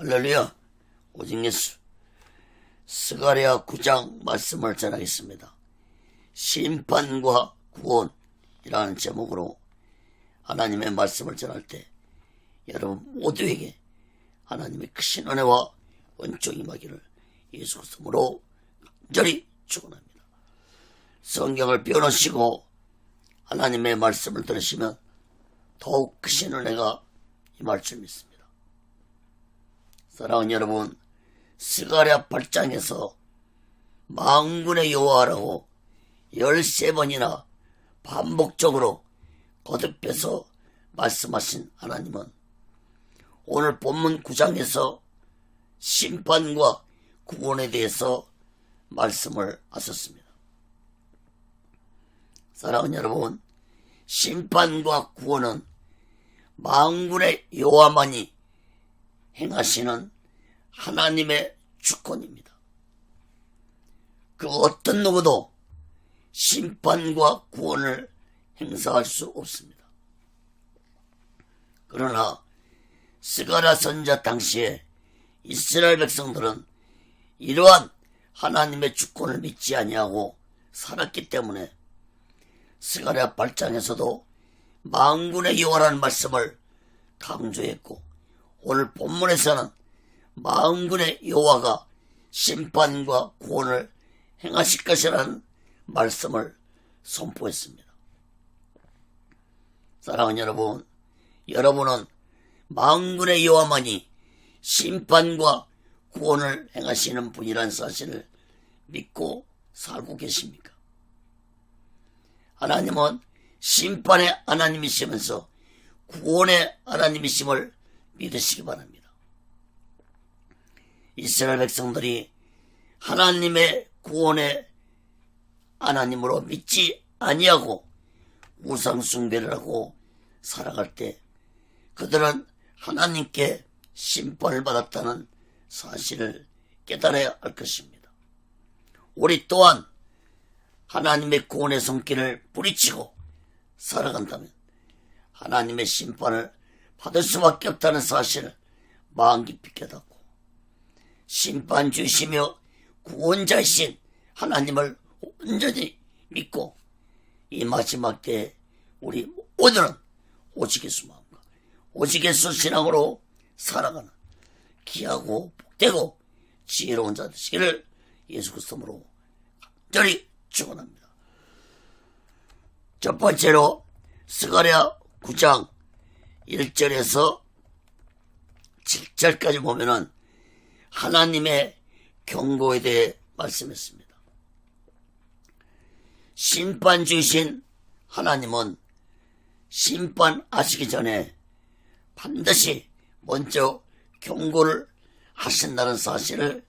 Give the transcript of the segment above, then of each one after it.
할렐루야. 오직 예수. 스가랴 9장 말씀을 전하겠습니다. 심판과 구원이라는 제목으로 하나님의 말씀을 전할 때 여러분 모두에게 하나님의 크신 은혜와 은총이 임하기를 예수 그리스도로 간절히 축원합니다. 성경을 펴놓으시고 하나님의 말씀을 들으시면 더욱 크신 은혜가 임할 줄 믿습니다. 사랑하는 여러분, 스가랴 8장에서 만군의 여호와라고 13번이나 반복적으로 거듭해서 말씀하신 하나님은 오늘 본문 9장에서 심판과 구원에 대해서 말씀을 하셨습니다. 사랑하는 여러분, 심판과 구원은 만군의 여호와만이 행하시는 하나님의 주권입니다. 그 어떤 누구도 심판과 구원을 행사할 수 없습니다. 그러나 스가랴 선지자 당시에 이스라엘 백성들은 이러한 하나님의 주권을 믿지 아니하고 살았기 때문에 스가랴 8장에서도 만군의 여호와라는 말씀을 강조했고, 오늘 본문에서는 만군의 여호와가 심판과 구원을 행하실 것이라는 말씀을 선포했습니다. 사랑하는 여러분, 여러분은 만군의 여호와만이 심판과 구원을 행하시는 분이라는 사실을 믿고 살고 계십니까? 하나님은 심판의 하나님이시면서 구원의 하나님이심을 믿으시기 바랍니다. 이스라엘 백성들이 하나님의 구원의 하나님으로 믿지 아니하고 우상 숭배를 하고 살아갈 때 그들은 하나님께 심판을 받았다는 사실을 깨달아야 할 것입니다. 우리 또한 하나님의 구원의 손길을 뿌리치고 살아간다면 하나님의 심판을 받을 수밖에 없다는 사실을 마음 깊이 깨닫고 심판주시며 구원자이신 하나님을 온전히 믿고 이 마지막 때에 우리 모두는 오직 예수 마음과 오직 예수 신앙으로 살아가는 귀하고 복되고 지혜로운 자 되시기를 예수 그리스도로 간절히 축원합니다. 첫 번째로 스가랴 9장 1절에서 7절까지 보면은 하나님의 경고에 대해 말씀했습니다. 심판주이신 하나님은 심판하시기 전에 반드시 먼저 경고를 하신다는 사실을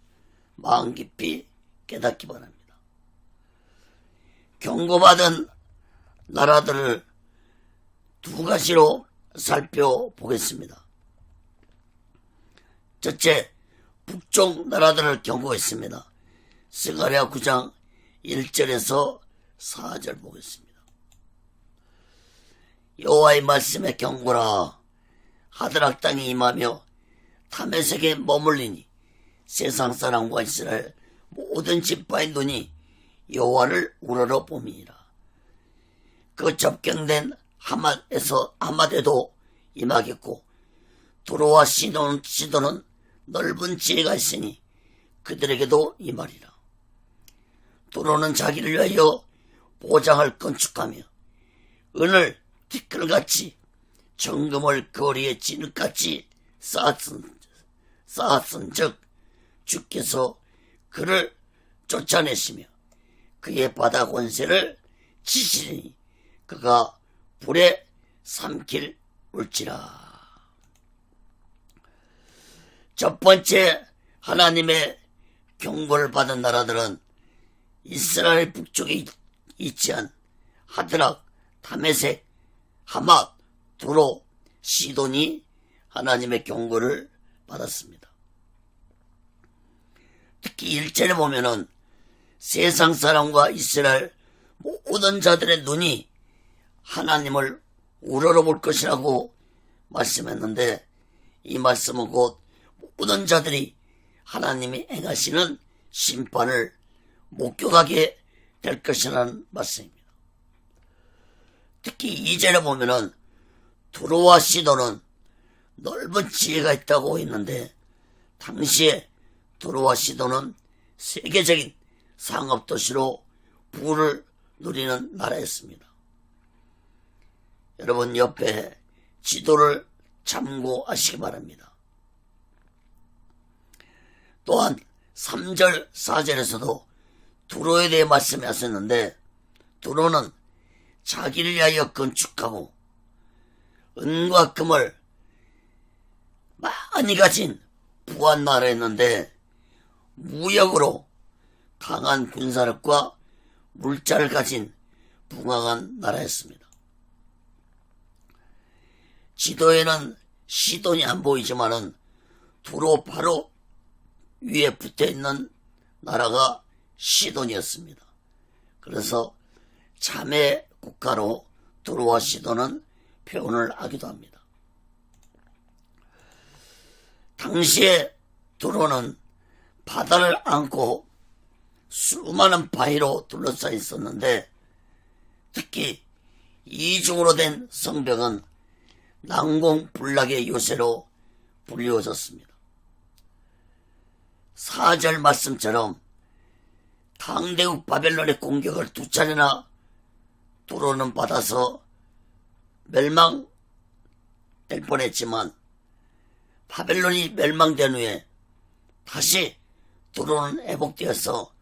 마음 깊이 깨닫기 바랍니다. 경고받은 나라들을 두 가지로 살펴보겠습니다. 첫째, 북쪽 나라들을 경고했습니다. 스가랴 9장 1절에서 4절 보겠습니다. 여호와의 말씀에 경고라. 하드락 땅에 임하며 다메섹에 머물리니 세상 사람과 이스라엘 모든 지파의 눈이 여호와를 우러러 봄이니라. 그 접경된 하맛에도 임하겠고 두로와 시도는 넓은 지혜가 있으니 그들에게도 임하리라. 두로는 자기를 위하여 보장을 건축하며 은을 티끌같이 정금을 거리에 진흙같이 쌓았은 즉 주께서 그를 쫓아내시며 그의 바다 권세를 치시리니 그가 불에 삼킬 울지라. 첫 번째 하나님의 경고를 받은 나라들은 이스라엘 북쪽에 있지한 하드락, 다메섹, 하맛, 두로, 시돈이 하나님의 경고를 받았습니다. 특히 1절에 보면은 세상 사람과 이스라엘 모든 자들의 눈이 하나님을 우러러볼 것이라고 말씀했는데, 이 말씀은 곧 모든 자들이 하나님이 행하시는 심판을 목격하게 될 것이라는 말씀입니다. 특히 2절에 보면은 두로와 시도는 넓은 지혜가 있다고 했는데, 당시에 두로와 시도는 세계적인 상업도시로 부를 누리는 나라였습니다. 여러분 옆에 지도를 참고하시기 바랍니다. 또한 3절 4절에서도 두로에 대해 말씀하셨는데, 두로는 자기를 위하여 건축하고 은과 금을 많이 가진 부한 나라였는데, 무역으로 강한 군사력과 물자를 가진 붕악한 나라였습니다. 지도에는 시돈이 안 보이지만은 두로 바로 위에 붙어있는 나라가 시돈이었습니다. 그래서 자매 국가로 두로와 시돈은 표현을 하기도 합니다. 당시에 두로는 바다를 안고 수많은 바위로 둘러싸여 있었는데, 특히 이중으로 된 성벽은 난공불락의 요새로 불리워졌습니다. 4절 말씀처럼 강대국 바벨론의 공격을 2차례나 두로는 받아서 멸망될 뻔했지만, 바벨론이 멸망된 후에 다시 두로는 회복되어서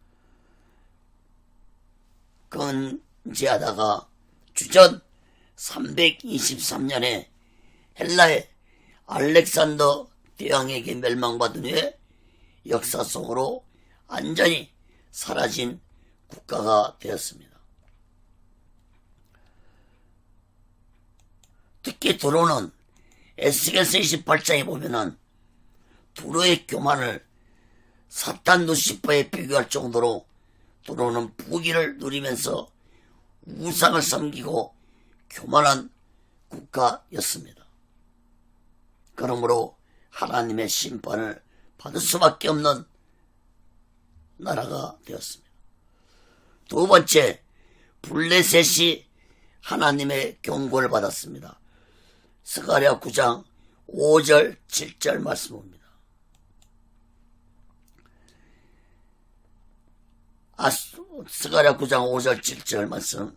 건재하다가 주전 323년에 헬라의 알렉산더 대왕에게 멸망받은 후에 역사 속으로 완전히 사라진 국가가 되었습니다. 특히 두로는 에스겔서 28장에 보면은 두로의 교만을 사탄 루시퍼에 비교할 정도로 두로는 부귀를 누리면서 우상을 섬기고 교만한 국가였습니다. 그러므로 하나님의 심판을 받을 수밖에 없는 나라가 되었습니다. 두 번째, 블레셋이 하나님의 경고를 받았습니다. 스가랴 9장 5절 7절 말씀입니다. 스가랴 9장 5절 7절 말씀.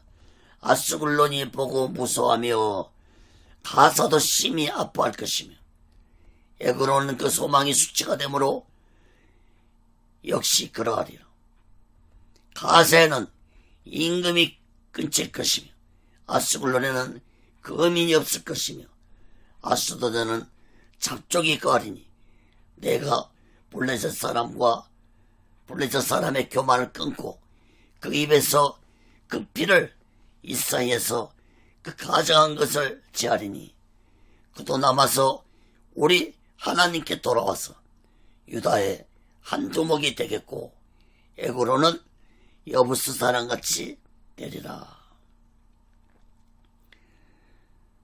아스글론이 보고 무서워하며 가사도 심히 아파할 것이며, 에그론은 그 소망이 수치가 되므로 역시 그러하리라. 가사에는 임금이 끊칠 것이며, 아스글론에는 거민이 없을 것이며, 아스도드는 잡족이 거하리니 내가 블레셋 사람의 교만을 끊고 그 입에서 그 피를 이사이에서 그 가정한 것을 제하리니, 그도 남아서 우리 하나님께 돌아와서 유다의 한 조목이 되겠고, 에고로는 여부스 사람같이 되리라.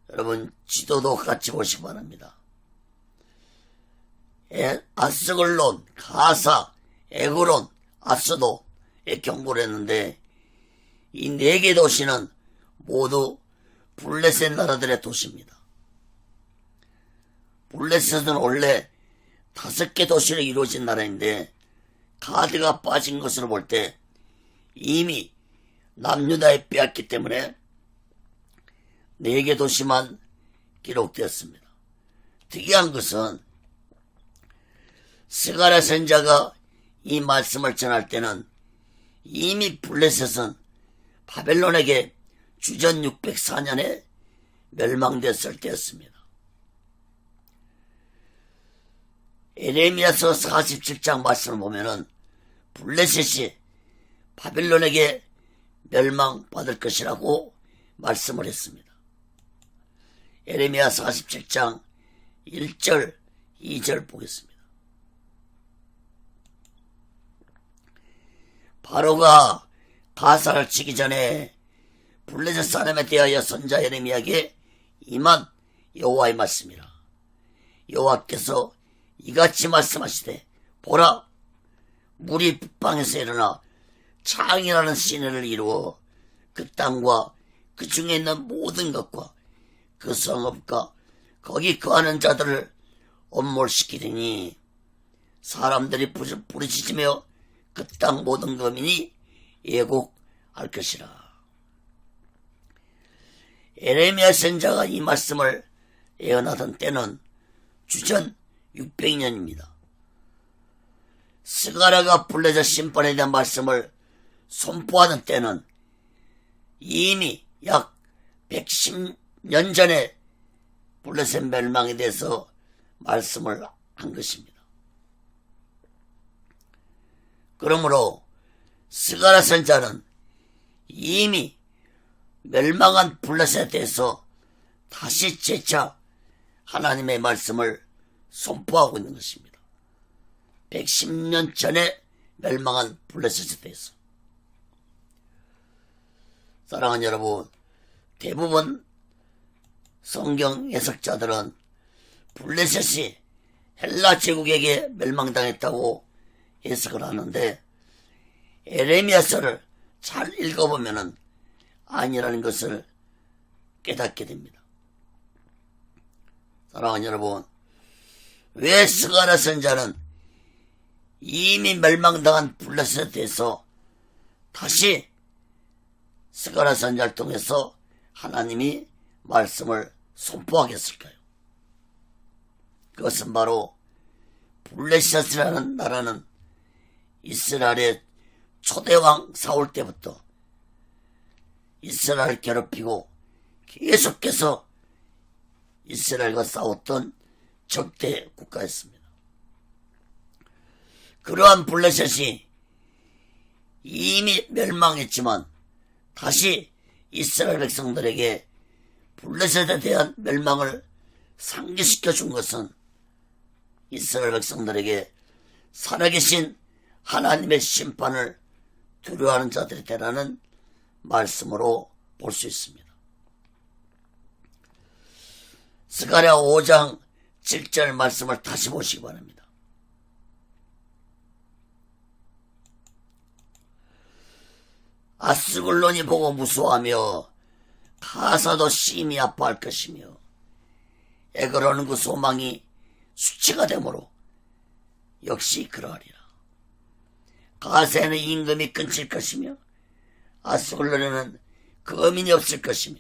여러분 지도도 같이 보시기 바랍니다. 아스글론, 가사, 에그론, 아스도의 경고를 했는데, 이 4개 도시는 모두 블레셋 나라들의 도시입니다. 블레셋은 원래 5개 도시로 이루어진 나라인데, 가드가 빠진 것으로 볼 때 이미 남유다에 빼앗기 때문에 4개 도시만 기록되었습니다. 특이한 것은 스가랴 선지자가 이 말씀을 전할 때는 이미 블레셋은 바벨론에게 주전 604년에 멸망됐을 때였습니다. 에레미야서 47장 말씀을 보면은 블레셋이 바벨론에게 멸망받을 것이라고 말씀을 했습니다. 에레미야 47장 1절 2절 보겠습니다. 바로가 가사를 치기 전에 블레셋 사람에 대하여 선자 예레미야에게 임한 여호와의 말씀이라. 여호와께서 이같이 말씀하시되 보라 물이 북방에서 일어나 창이라는 시내를 이루어 그 땅과 그 중에 있는 모든 것과 그 성읍과 거기 거하는 자들을 엄몰시키리니 사람들이 부르짖으며 그 땅 모든 거민이 예곡할 것이라. 에레미야 선지자가 이 말씀을 예언하던 때는 주전 600년입니다. 스가랴가 블레셋 심판에 대한 말씀을 선포하던 때는 이미 약 110년 전에 블레셋 멸망에 대해서 말씀을 한 것입니다. 그러므로 스가랴 선지자는 이미 멸망한 블레셋에 대해서 다시 재차 하나님의 말씀을 선포하고 있는 것입니다. 110년 전에 멸망한 블레셋에 대해서. 사랑하는 여러분, 대부분 성경 해석자들은 블레셋이 헬라 제국에게 멸망당했다고 해석을 하는데 에레미야서를 잘 읽어보면 아니라는 것을 깨닫게 됩니다. 사랑하는 여러분, 왜 스가랴 선지자는 이미 멸망당한 블레셋에 대해서 다시 스가랴 선지자를 통해서 하나님이 말씀을 선포하겠을까요? 그것은 바로 블레셋이라는 나라는 이스라엘의 초대왕 사울 때부터 이스라엘을 괴롭히고 계속해서 이스라엘과 싸웠던 적대 국가였습니다. 그러한 블레셋이 이미 멸망했지만 다시 이스라엘 백성들에게 블레셋에 대한 멸망을 상기시켜 준 것은 이스라엘 백성들에게 살아계신 하나님의 심판을 두려워하는 자들이 되라는 말씀으로 볼 수 있습니다. 스가랴 5장 7절 말씀을 다시 보시기 바랍니다. 아스글론이 보고 무서워하며 가사도 심히 아파할 것이며 에그로는 그 소망이 수치가 되므로 역시 그러하리라. 가세는 임금이 끊칠 것이며 아스글론에는 거민이 없을 것이며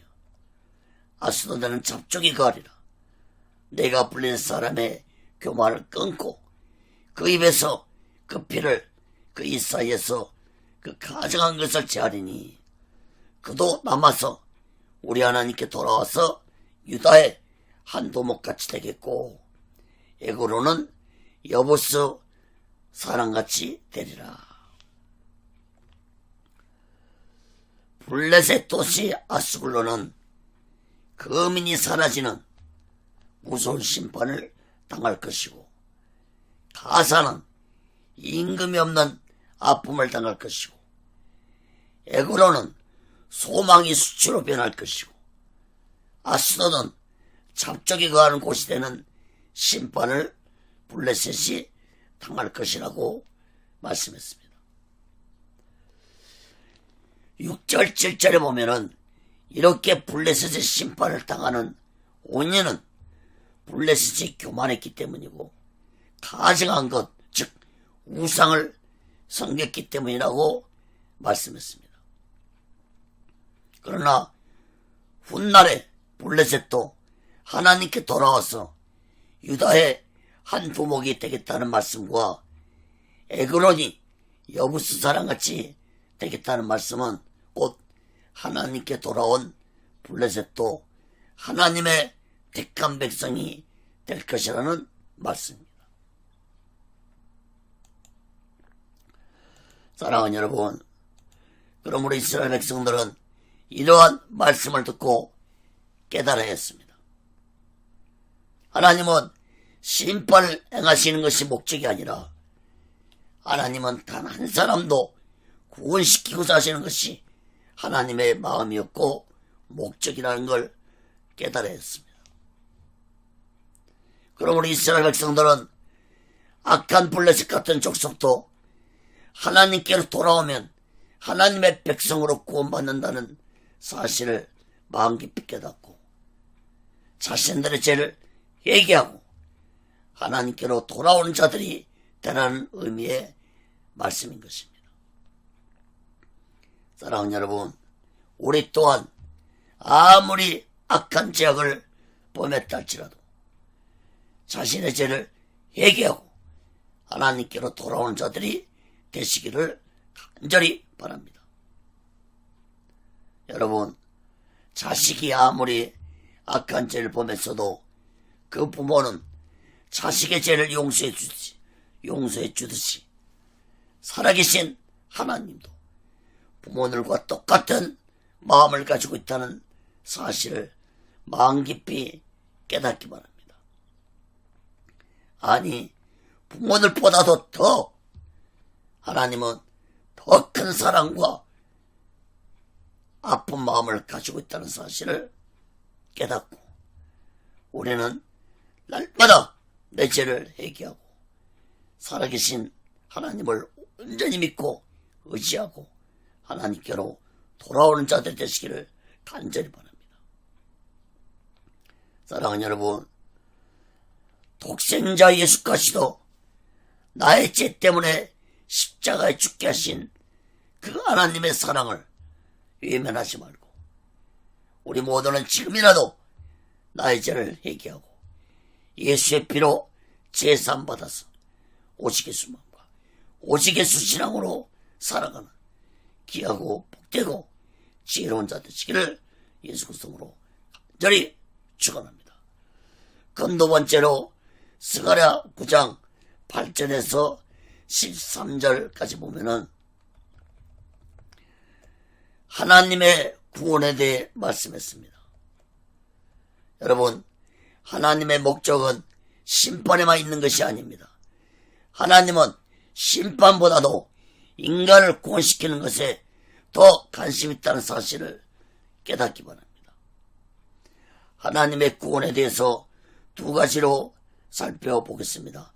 아스도드는 잡족이 거하리라. 내가 불린 사람의 교만을 끊고 그 입에서 그 피를 그 입 사이에서 그 가증한 것을 제하리니 그도 남아서 우리 하나님께 돌아와서 유다의 한 도목같이 되겠고 에고로는 여보스 사람같이 되리라. 블레셋 도시 아스글론은 거민이 사라지는 무서운 심판을 당할 것이고 가사는 임금이 없는 아픔을 당할 것이고 에그로는 소망이 수치로 변할 것이고 아스도는 잡적이 거하는 곳이 되는 심판을 블레셋이 당할 것이라고 말씀했습니다. 6절 7절에 보면은 이렇게 블레셋의 심판을 당하는 원인은 블레셋이 교만했기 때문이고 가증한 것, 즉 우상을 섬겼기 때문이라고 말씀했습니다. 그러나 훗날에 블레셋도 하나님께 돌아와서 유다의 한 부목이 되겠다는 말씀과 에그론이 여부스 사람같이 되겠다는 말씀은 곧 하나님께 돌아온 블레셋도 하나님의 택한 백성이 될 것이라는 말씀입니다. 사랑하는 여러분, 그러므로 이스라엘 백성들은 이러한 말씀을 듣고 깨달아야 했습니다. 하나님은 심판을 행하시는 것이 목적이 아니라 하나님은 단 한 사람도 구원시키고자 하시는 것이 하나님의 마음이었고 목적이라는 걸 깨달아야 했습니다. 그러므로 이스라엘 백성들은 악한 블레셋 같은 족속도 하나님께로 돌아오면 하나님의 백성으로 구원받는다는 사실을 마음 깊이 깨닫고 자신들의 죄를 회개하고 하나님께로 돌아오는 자들이 되라는 의미의 말씀인 것입니다. 사랑하는 여러분, 우리 또한 아무리 악한 죄악을 범했다 할지라도 자신의 죄를 회개하고 하나님께로 돌아오는 자들이 되시기를 간절히 바랍니다. 여러분, 자식이 아무리 악한 죄를 범했어도 그 부모는 자식의 죄를 용서해 주듯이 살아계신 하나님도 부모들과 똑같은 마음을 가지고 있다는 사실을 마음 깊이 깨닫기 바랍니다. 아니, 부모들보다도 더 하나님은 더 큰 사랑과 아픈 마음을 가지고 있다는 사실을 깨닫고 우리는 날마다 내 죄를 회개하고 살아계신 하나님을 온전히 믿고 의지하고 하나님께로 돌아오는 자들이 되시기를 간절히 바랍니다. 사랑하는 여러분, 독생자 예수까지도 나의 죄 때문에 십자가에 죽게 하신 그 하나님의 사랑을 외면하지 말고 우리 모두는 지금이라도 나의 죄를 회개하고 예수의 피로 제사함 받아서 오직 예수 마음과 오직 예수 신앙으로 살아가는 귀하고 복되고 지혜로운 자 되시기를 예수 그리스도로 간절히 축원합니다. 그럼 두 번째로 스가랴 9장 8절에서 13절까지 보면은 하나님의 구원에 대해 말씀했습니다. 여러분, 하나님의 목적은 심판에만 있는 것이 아닙니다. 하나님은 심판보다도 인간을 구원시키는 것에 더 관심 있다는 사실을 깨닫기 바랍니다. 하나님의 구원에 대해서 두 가지로 살펴보겠습니다.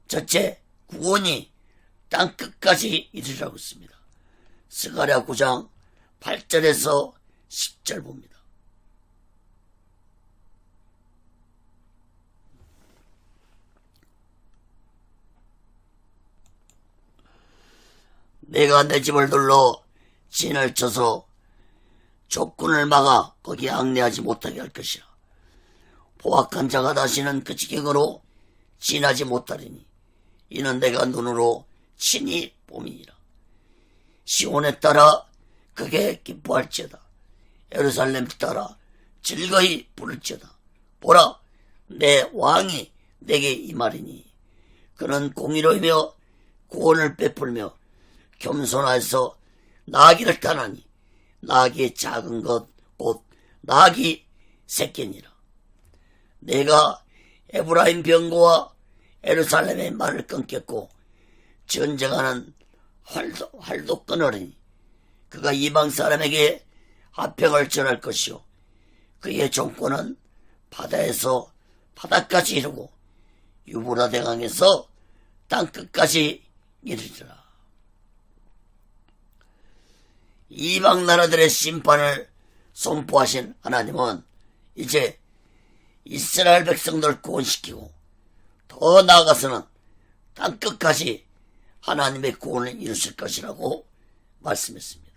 첫째, 구원이 땅끝까지 이르리라고 했습니다. 스가랴 9장 8절에서 10절 봅니다. 내가 내 집을 둘러 진을 쳐서 족군을 막아 거기 앙내하지 못하게 할 것이라. 포악한 자가 다시는 그 지경으로 지나지 못하리니 이는 내가 눈으로 친히 봄이니라. 시온에 따라 크게 기뻐할지어다. 예루살렘 따라 즐거이 부를지어다. 보라, 내 왕이 내게 임하리니 그는 공의로이며 구원을 베풀며 겸손하여서 나귀를 타나니 나귀의 작은 것 곧 나귀 새끼니라. 내가 에브라임 병거와 예루살렘의 말을 끊겠고 전쟁하는 활도 끊으리니 그가 이방 사람에게 화평을 전할 것이요 그의 정권은 바다에서 바다까지 이르고 유브라 대강에서 땅끝까지 이르리라. 이방 나라들의 심판을 선포하신 하나님은 이제 이스라엘 백성들을 구원시키고 더 나아가서는 땅끝까지 하나님의 구원을 이루실 것이라고 말씀했습니다.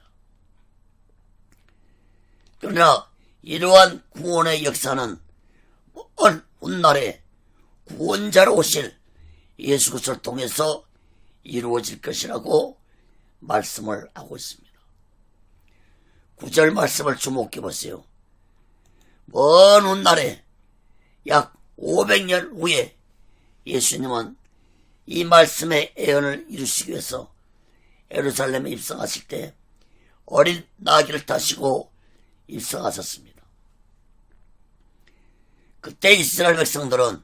그러나 이러한 구원의 역사는 먼 훗날에 구원자로 오실 예수 그리스도를 통해서 이루어질 것이라고 말씀을 하고 있습니다. 9절 말씀을 주목해 보세요. 먼 훗날에 약 500년 후에 예수님은 이 말씀의 예언을 이루시기 위해서 예루살렘에 입성하실 때 어린 나귀를 타시고 입성하셨습니다. 그때 이스라엘 백성들은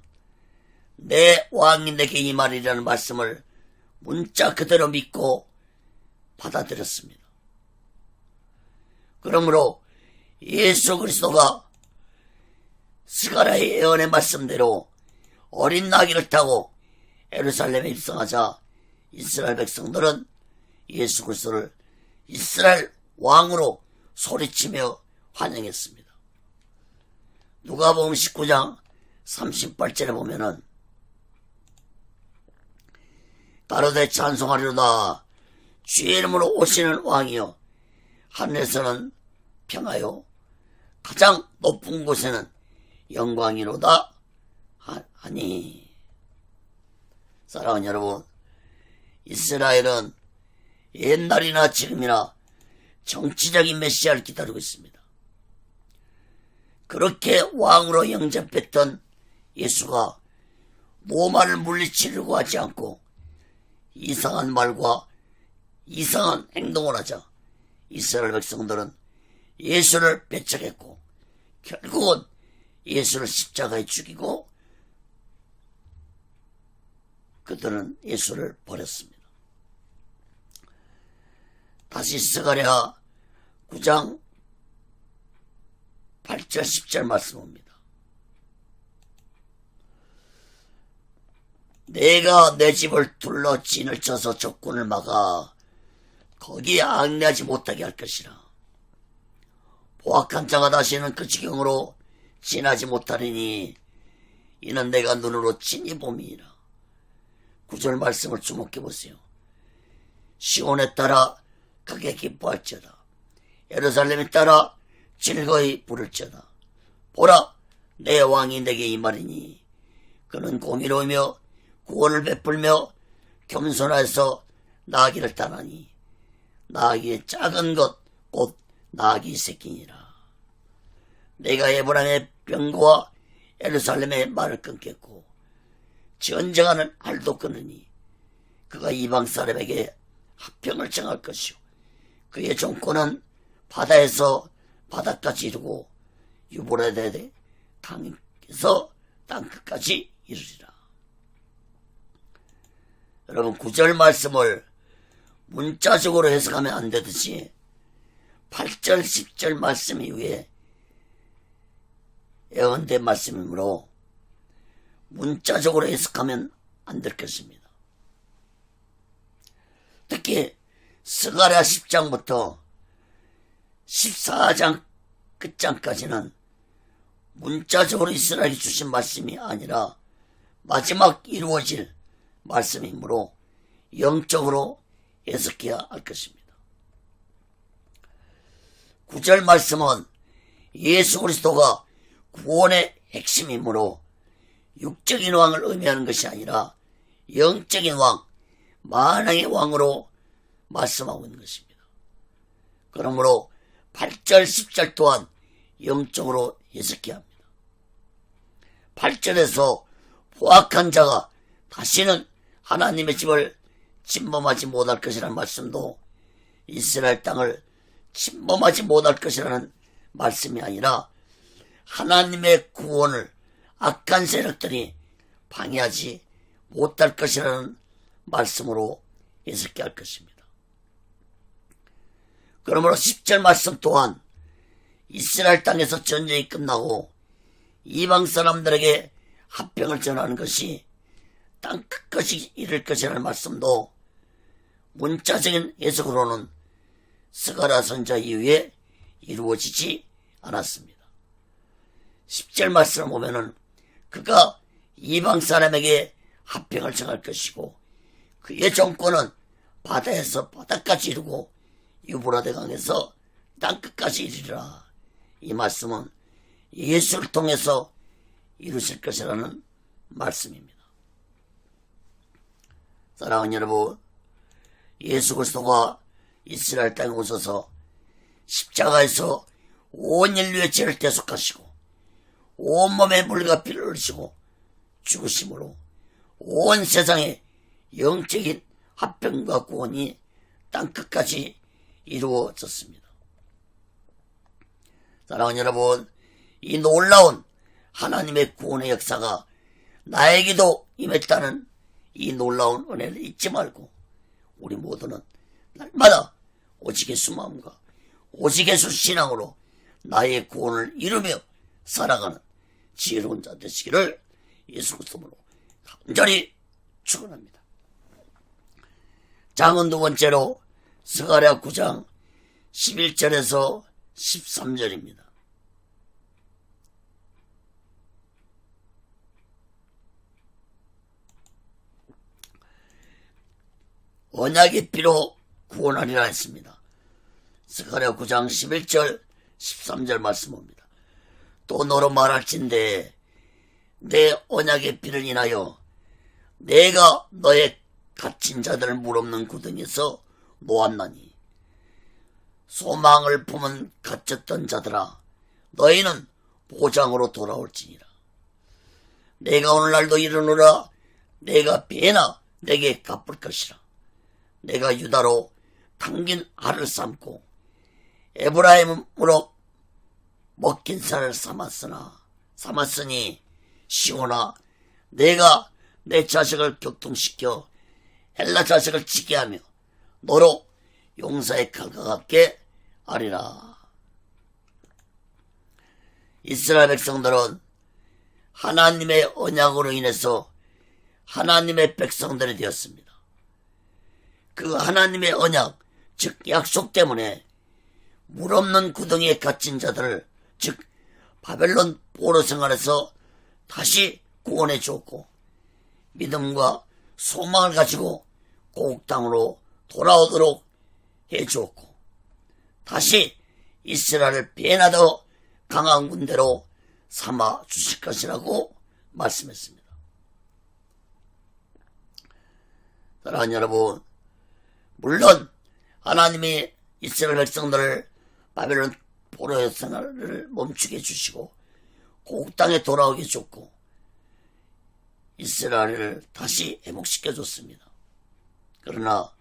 내 왕이 내게 임하리라는 말씀을 문자 그대로 믿고 받아들였습니다. 그러므로 예수 그리스도가 스가랴의 예언의 말씀대로 어린 나귀를 타고 예루살렘에 입성하자 이스라엘 백성들은 예수 그리스도를 이스라엘 왕으로 소리치며 환영했습니다. 누가복음 19장 38절에 보면은 가로되 찬송하리로다 주의 이름으로 오시는 왕이여 하늘에서는 평하여 가장 높은 곳에는 영광이로다 하니. 사랑하는 여러분, 이스라엘은 옛날이나 지금이나 정치적인 메시아를 기다리고 있습니다. 그렇게 왕으로 영접했던 예수가 노마를 물리치려고 하지 않고 이상한 말과 이상한 행동을 하자 이스라엘 백성들은 예수를 배척했고 결국은 예수를 십자가에 죽이고 그들은 예수를 버렸습니다. 다시 스가랴 9장 8절 10절 말씀입니다. 내가 내 집을 둘러 진을 쳐서 적군을 막아 거기에 앙내하지 못하게 할 것이라. 포악한 자가 다시는 그 지경으로 지나지 못하리니 이는 내가 눈으로 친히 봄이니라. 9절 말씀을 주목해 보세요. 시온에 따라 크게 기뻐할지어다. 예루살렘에 따라 즐거이 부를지어다. 보라, 내 왕이 내게 임하리니 그는 공의로우며 구원을 베풀며 겸손하여서 나귀를 따나니 나귀의 작은 것 곧 나귀 새끼니라. 내가 에브라임의 병거와 예루살렘의 말을 끊겠고 전쟁하는 알도 끊으니 그가 이방 사람에게 합평을 정할 것이요 그의 정권은 바다에서 바다까지 이르고 유브라데 강에서 땅끝까지 이르리라. 여러분, 9절 말씀을 문자적으로 해석하면 안 되듯이 8절 10절 말씀 이후에 예언된 말씀이므로 문자적으로 해석하면 안 될 것입니다. 특히 스가랴 10장부터 14장 끝장까지는 문자적으로 이스라엘이 주신 말씀이 아니라 마지막 이루어질 말씀이므로 영적으로 해석해야 할 것입니다. 9절 말씀은 예수 그리스도가 구원의 핵심이므로 육적인 왕을 의미하는 것이 아니라 영적인 왕, 만왕의 왕으로 말씀하고 있는 것입니다. 그러므로 8절 10절 또한 영적으로 해석해야 합니다. 8절에서 포악한 자가 다시는 하나님의 집을 침범하지 못할 것이라는 말씀도 이스라엘 땅을 침범하지 못할 것이라는 말씀이 아니라 하나님의 구원을 악한 세력들이 방해하지 못할 것이라는 말씀으로 해석해야 할 것입니다. 그러므로 10절 말씀 또한 이스라엘 땅에서 전쟁이 끝나고 이방 사람들에게 합병을 전하는 것이 땅끝까지 이를 것이라는 말씀도 문자적인 해석으로는 스가랴 선자 이후에 이루어지지 않았습니다. 10절 말씀을 보면은 그가 이방 사람에게 합병을 정할 것이고 그의 정권은 바다에서 바다까지 이르고 유브라데 강에서 땅끝까지 이르리라. 이 말씀은 예수를 통해서 이루실 것이라는 말씀입니다. 사랑하는 여러분, 예수 그리스도가 이스라엘 땅에 오셔서 십자가에서 온 인류의 죄를 대속하시고 온몸에 물과 피를 흘리시고 죽으심으로 온 세상에 영적인 합병과 구원이 땅끝까지 이루어졌습니다. 사랑하는 여러분, 이 놀라운 하나님의 구원의 역사가 나에게도 임했다는 이 놀라운 은혜를 잊지 말고 우리 모두는 날마다 오직 예수 마음과 오직 예수 신앙으로 나의 구원을 이루며 살아가는 지혜로운 자 되시기를 예수 그리스도로 간절히 축원합니다. 장은 두 번째로 스가랴 9장 11절에서 13절입니다. 언약의 피로 구원하리라 했습니다. 스가랴 9장 11절 13절 말씀입니다. 또 너로 말할진대 내 언약의 피를 인하여 내가 너의 갇힌 자들을 물 없는 구덩이에서 놓았나니 소망을 품은 갇혔던 자들아 너희는 보장으로 돌아올지니라. 내가 오늘날도 이르노라 내가 배나 내게 갚을 것이라. 내가 유다로 당긴 알을 삼고 에브라임으로 먹힌 살을 삼았으니 시온아 내가 내 자식을 격통시켜 헬라 자식을 치게 하며 너로 용사의 칼과 같게 하리라. 이스라엘 백성들은 하나님의 언약으로 인해서 하나님의 백성들이 되었습니다. 그 하나님의 언약, 즉 약속 때문에 물 없는 구덩이에 갇힌 자들을, 즉 바벨론 포로 생활에서 다시 구원해 주었고 믿음과 소망을 가지고 고국 땅으로 돌아오도록 해 주었고 다시 이스라엘을 배나 더 강한 군대로 삼아 주실 것이라고 말씀했습니다. 사랑하는 여러분, 물론 하나님이 이스라엘 백성들을 바벨론 포로의 생활을 멈추게 해주시고 고국 땅에 돌아오게 해줬고 이스라엘을 다시 회복시켜줬습니다. 그러나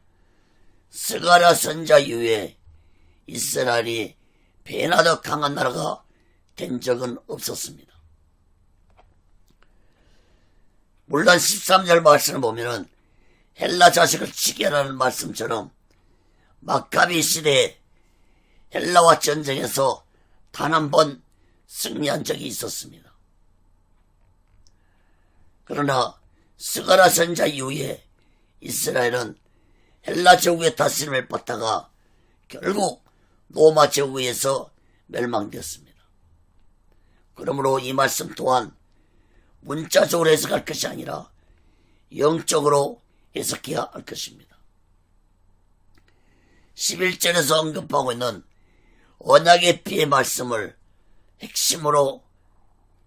스가랴 선자 이후에 이스라엘이 배나 더 강한 나라가 된 적은 없었습니다. 물론 13절 말씀을 보면은 헬라 자식을 치게 하라는 말씀처럼 막가비 시대에 헬라와 전쟁에서 단 한 번 승리한 적이 있었습니다. 그러나 스가랴 선자 이후에 이스라엘은 헬라 제국의 다스림을 받다가 결국 로마 제국에 의해서 멸망되었습니다. 그러므로 이 말씀 또한 문자적으로 해석할 것이 아니라 영적으로 해석해야 할 것입니다. 11절에서 언급하고 있는 언약의 피의 말씀을 핵심으로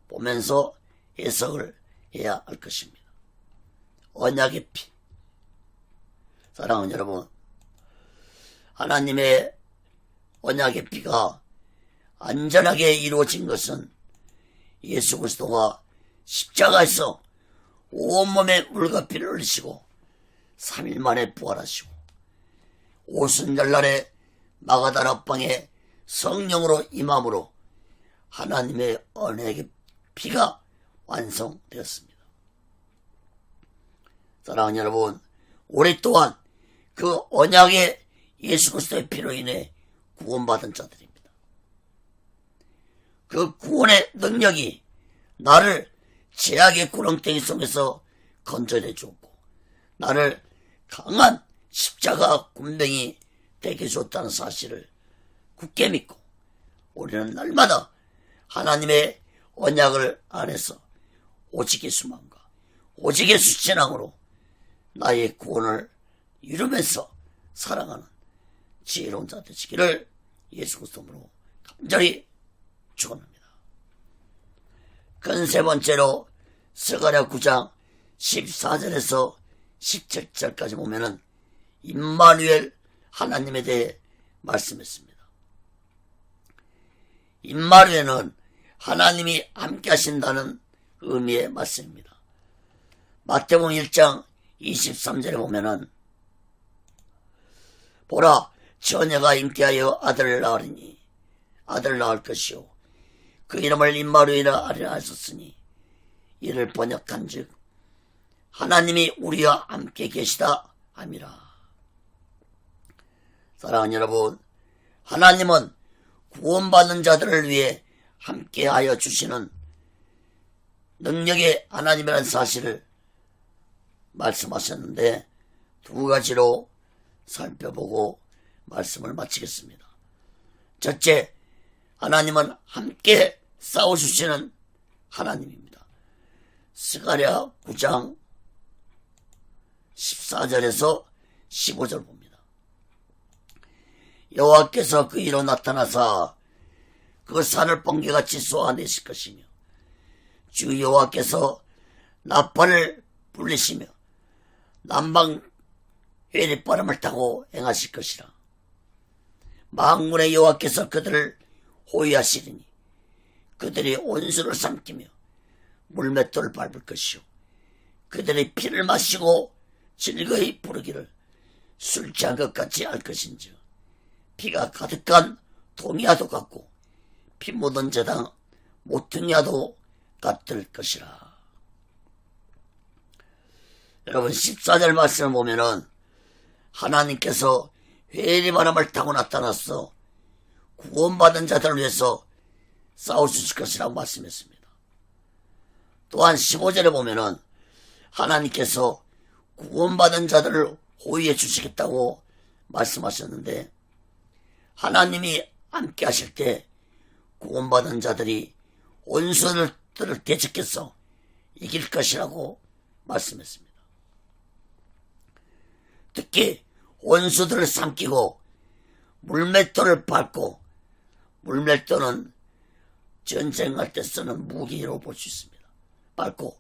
보면서 해석을 해야 할 것입니다. 언약의 피. 사랑하는 여러분, 하나님의 언약의 피가 안전하게 이루어진 것은 예수 그리스도가 십자가에서 온몸에 물과 피를 흘리시고 3일 만에 부활하시고 오순절날에 마가다라 방에 성령으로 임함으로 하나님의 언약의 피가 완성되었습니다. 사랑하는 여러분, 우리 또한 그 언약의 예수 그리스도의 피로 인해 구원받은 자들입니다. 그 구원의 능력이 나를 죄악의 구렁텅이 속에서 건져내 주었고 나를 강한 십자가 군병이 되게 해줬다는 사실을 굳게 믿고 우리는 날마다 하나님의 언약을 안에서 오직의 수만과 오직의 수신앙으로 나의 구원을 이루면서 살아가는 지혜로운 자 되시기를 예수 그리스도로 간절히 축원합니다. 큰 세 번째로 스가랴 9장 14절에서 17절까지 보면은 임마누엘 하나님에 대해 말씀했습니다. 임마누엘은 하나님이 함께 하신다는 의미의 말씀입니다. 마태복음 1장 23절에 보면은 보라 처녀가 잉태하여 아들을 낳으리니 아들을 낳을 것이요 그 이름을 임마누엘이라 하리라 하셨으니 이를 번역한즉 하나님이 우리와 함께 계시다 함이라. 사랑하는 여러분, 하나님은 구원받는 자들을 위해 함께하여 주시는 능력의 하나님이라는 사실을 말씀하셨는데 두 가지로 살펴보고 말씀을 마치겠습니다. 첫째, 하나님은 함께 싸워주시는 하나님입니다. 스가랴 9장 14절에서 15절 봅니다. 여호와께서 그 이로 나타나사 그 산을 번개같이 쏘아내실 것이며 주 여호와께서 나팔을 불리시며 남방 회리바람을 타고 행하실 것이라. 만군의 여호와께서 그들을 호위하시리니 그들이 온수를 삼키며 물맷돌을 밟을 것이요 그들이 피를 마시고 즐거이 부르기를 술 취한 것 같이 할 것인지 피가 가득한 동이야도 같고 피 묻은 저당 모퉁이야도 같을 것이라. 여러분 14절 말씀을 보면은 하나님께서 회리바람을 타고 나타나서 구원받은 자들을 위해서 싸워주실 것이라고 말씀했습니다. 또한 15절에 보면은 하나님께서 구원받은 자들을 호위해 주시겠다고 말씀하셨는데 하나님이 함께 하실 때 구원받은 자들이 원수들을 대적해서 이길 것이라고 말씀했습니다. 특히 원수들을 삼키고 물맷돌을 밟고, 물맷돌은 전쟁할 때 쓰는 무기로 볼 수 있습니다. 밟고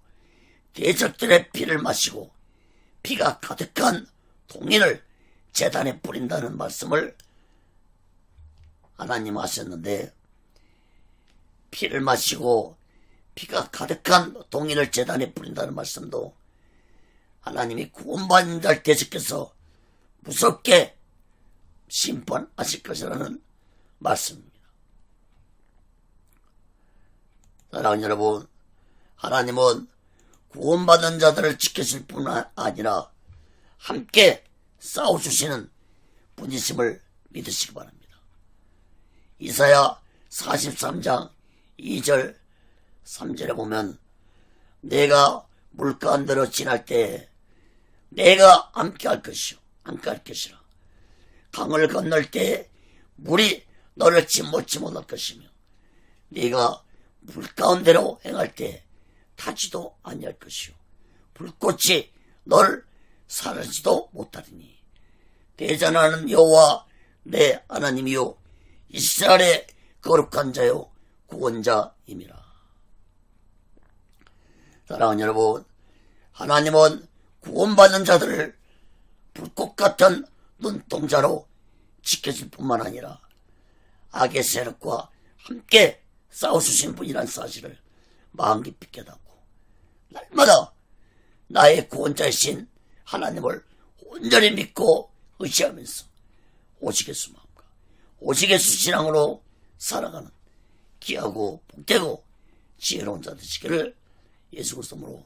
대적들의 피를 마시고 피가 가득한 동인을 제단에 뿌린다는 말씀을 하나님 하셨는데, 피를 마시고 피가 가득한 동인을 제단에 뿌린다는 말씀도 하나님이 구원받은 자를 대적해서 무섭게 심판하실 것이라는 말씀입니다. 사랑하는 여러분, 하나님은 구원받은 자들을 지키실 뿐 아니라 함께 싸워주시는 분이심을 믿으시기 바랍니다. 이사야 43장 2절 3절에 보면 내가 물가운데로 지날 때 내가 함께 할 것이요 함께 할 것이라. 강을 건널 때 물이 너를 침몰치 못할 것이며 네가 물가운데로 행할 때 타지도 아니할 것이요 불꽃이 너를 사르지도 못하리니 대전하는 여호와 내 하나님이요 이스라엘의 거룩한 자요 구원자임이라. 사랑하는 여러분, 하나님은 구원받는 자들을 불꽃 같은 눈동자로 지켜줄 뿐만 아니라 악의 세력과 함께 싸워주신 분이라는 사실을 마음 깊이 깨닫고 날마다 나의 구원자이신 하나님을 온전히 믿고 의지하면서 오직 예수 마음과 오직 예수 신앙으로 살아가는 귀하고 복되고 지혜로운 자 되시기를 예수 그리스도로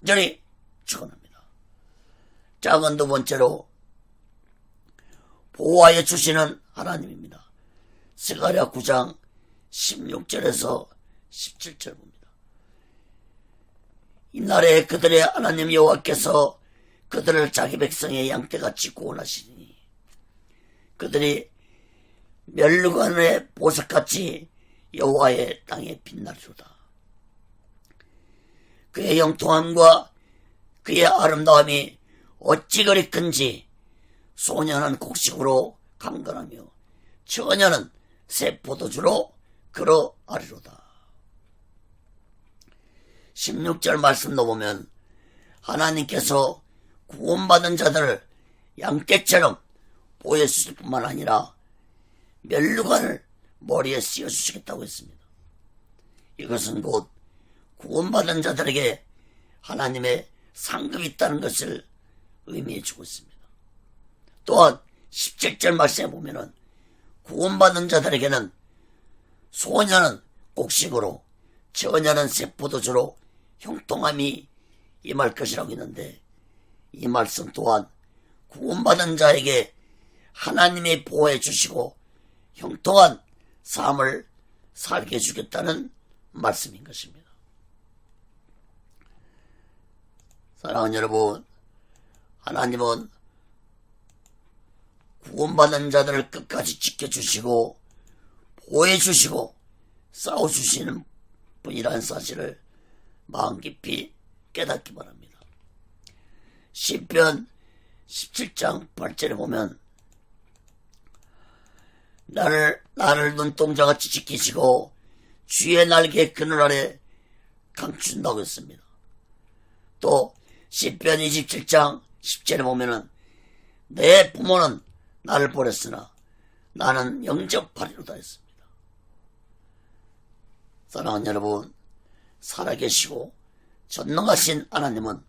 간절히 축원합니다. 작은 두 번째로 보호하여 주시는 하나님입니다. 스가랴 9장 16절에서 17절 봅니다. 이날에 그들의 하나님 여호와께서 그들을 자기 백성의 양떼같이 구원하시니 그들이 멸류관의 보석같이 여호와의 땅에 빛나리로다. 그의 영통함과 그의 아름다움이 어찌 그리 큰지 소년은 곡식으로 강건하며 처녀는 새 포도주로 그러하리로다. 16절 말씀도 보면 하나님께서 구원받은 자들을 양떼처럼 보여주실 뿐만 아니라 멸류관을 머리에 씌워주시겠다고 했습니다. 이것은 곧 구원받은 자들에게 하나님의 상급이 있다는 것을 의미해 주고 있습니다. 또한 17절 말씀에 보면은 구원받은 자들에게는 소녀는 곡식으로 처녀는 새 포도주로 형통함이 임할 것이라고 했는데 이 말씀 또한 구원받은 자에게 하나님이 보호해 주시고 형통한 삶을 살게 해주겠다는 말씀인 것입니다. 사랑하는 여러분, 하나님은 구원받은 자들을 끝까지 지켜주시고 보호해주시고 싸워주시는 분이라는 사실을 마음 깊이 깨닫기 바랍니다. 시편 17장 8절에 보면 나를 눈동자같이 지키시고 주의 날개 그늘 아래 감춘다고 했습니다. 또 시편 27장 10절에 보면은 내 부모는 나를 버렸으나 나는 영접하리로다 했습니다. 사랑하는 여러분, 살아계시고 전능하신 하나님은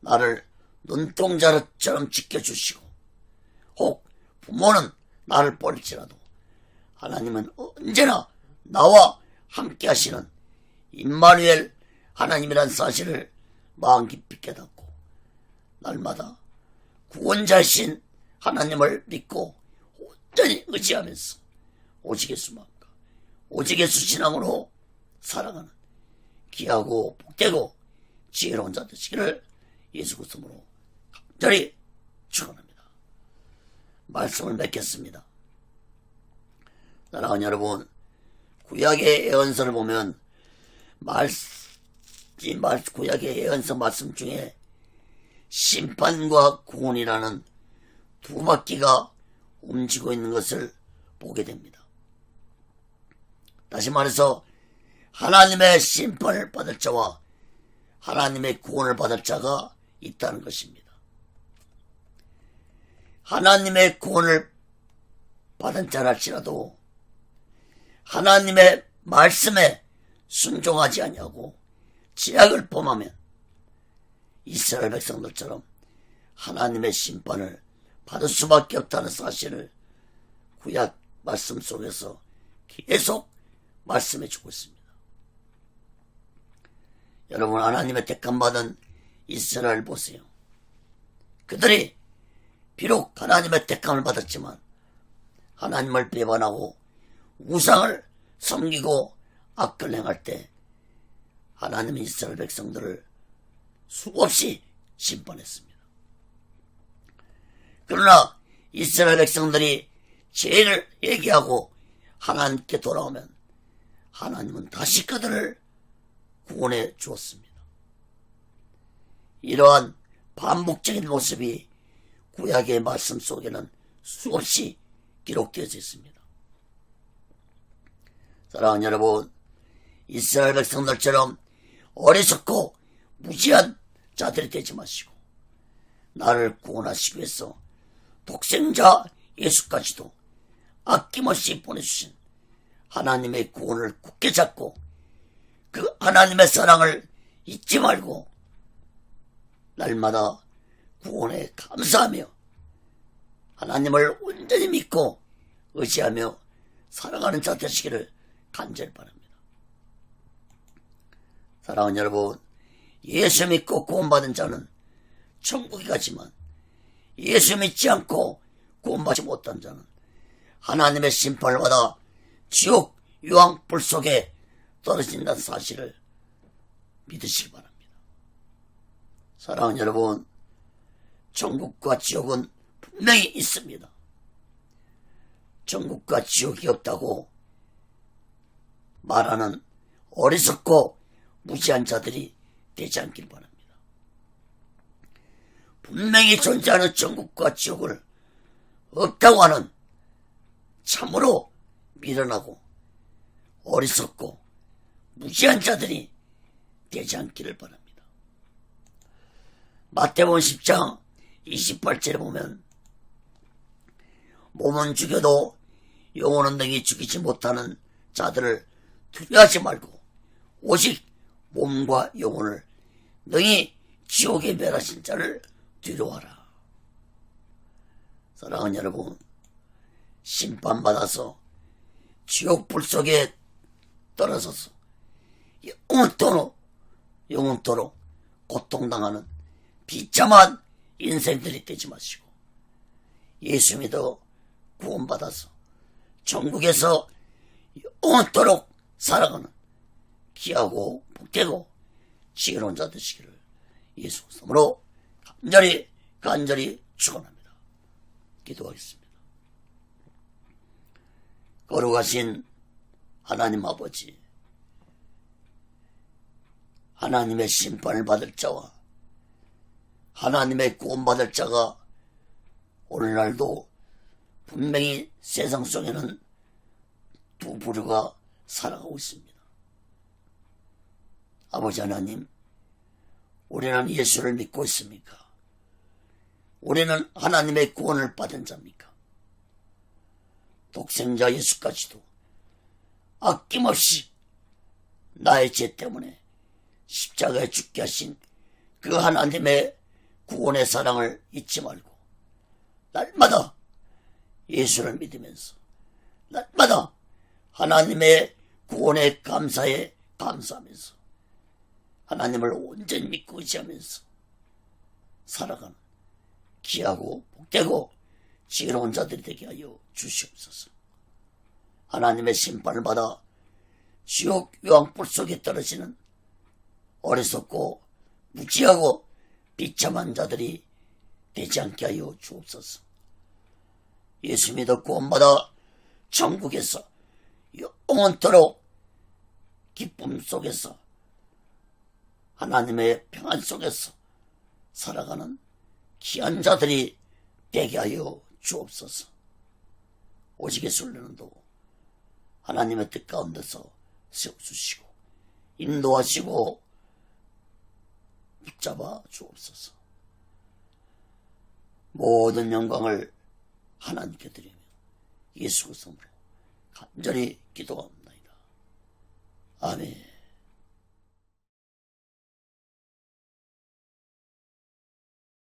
나를 눈동자처럼 지켜주시고 혹 부모는 나를 버릴지라도 하나님은 언제나 나와 함께 하시는 임마누엘 하나님이란 사실을 마음 깊이 깨닫고 날마다 구원자이신 하나님을 믿고 온전히 의지하면서 오직 예수 마음과 오직 예수 신앙으로 살아가는 귀하고 복되고 지혜로운 자 되시기를 예수 그리스도로 간절히 축원합니다. 말씀을 맺겠습니다. 사랑하는 여러분, 구약의 예언서를 보면 구약의 예언서 말씀 중에 심판과 구원이라는 두 바퀴가 움직이고 있는 것을 보게 됩니다. 다시 말해서 하나님의 심판을 받을 자와 하나님의 구원을 받을 자가 있다는 것입니다. 하나님의 구원을 받은 자랄지라도 하나님의 말씀에 순종하지 아니하고 죄악을 범하면 이스라엘 백성들처럼 하나님의 심판을 받을 수밖에 없다는 사실을 구약 말씀 속에서 계속 말씀해 주고 있습니다. 여러분, 하나님의 택함받은 이스라엘 보세요. 그들이 비록 하나님의 택함을 받았지만 하나님을 배반하고 우상을 섬기고 악을 행할 때 하나님은 이스라엘 백성들을 수없이 심판했습니다. 그러나 이스라엘 백성들이 죄를 얘기하고 하나님께 돌아오면 하나님은 다시 그들을 구원해 주었습니다. 이러한 반복적인 모습이 구약의 말씀 속에는 수없이 기록되어져 있습니다. 사랑하는 여러분, 이스라엘 백성들처럼 어리석고 무지한 자들이 되지 마시고 나를 구원하시기 위해서 독생자 예수까지도 아낌없이 보내주신 하나님의 구원을 굳게 잡고 그 하나님의 사랑을 잊지 말고 날마다 구원에 감사하며 하나님을 온전히 믿고 의지하며 살아가는 자 되시기를 간절히 바랍니다. 사랑하는 여러분, 예수 믿고 구원받은 자는 천국에 가지만 예수 믿지 않고 구원받지 못한 자는 하나님의 심판을 받아 지옥 유황불 속에 떨어진다는 사실을 믿으시기 바랍니다. 사랑하는 여러분, 천국과 지옥은 분명히 있습니다. 천국과 지옥이 없다고 말하는 어리석고 무지한 자들이 되지 않길 바랍니다. 분명히 존재하는 천국과 지옥을 없다고 하는 참으로 미련하고 어리석고 무지한 자들이 되지 않기를 바랍니다. 마태복음 10장 28절에 보면 몸은 죽여도 영혼은 능히 죽이지 못하는 자들을 두려워하지 말고 오직 몸과 영혼을 능히 지옥에 멸하신 자를 두려워하라. 사랑하는 여러분, 심판받아서 지옥불 속에 떨어져서 영원토록 고통당하는 비참한 인생들이 되지 마시고 예수 믿어 구원받아서 천국에서 영원토록 살아가는 귀하고 복되고 지혜로운 자 되시기를 예수 그리스도로 간절히 간절히 축원합니다. 기도하겠습니다. 거룩하신 하나님 아버지, 하나님의 심판을 받을 자와 하나님의 구원받을 자가 오늘날도 분명히 세상 속에는 두 부류가 살아가고 있습니다. 아버지 하나님, 우리는 예수를 믿고 있습니까? 우리는 하나님의 구원을 받은 자입니까? 독생자 예수까지도 아낌없이 나의 죄 때문에 십자가에 죽게 하신 그 하나님의 구원의 사랑을 잊지 말고 날마다 예수를 믿으면서 날마다 하나님의 구원의 감사에 감사하면서 하나님을 온전히 믿고 의지하면서 살아가는 귀하고 복되고 지혜로운 자들이 되게 하여 주시옵소서. 하나님의 심판을 받아 지옥 유황불 속에 떨어지는 어리석고 무지하고 비참한 자들이 되지 않게 하여 주옵소서. 예수 믿어 구원받아 천국에서 영원토록 기쁨 속에서 하나님의 평안 속에서 살아가는 귀한 자들이 되게 하여 주옵소서. 오직의 순례는도 하나님의 뜻 가운데서 세워주시고 인도하시고 붙잡아 주옵소서. 모든 영광을 하나님께 드리며 예수 그리스도로 간절히 기도합니다. 아멘.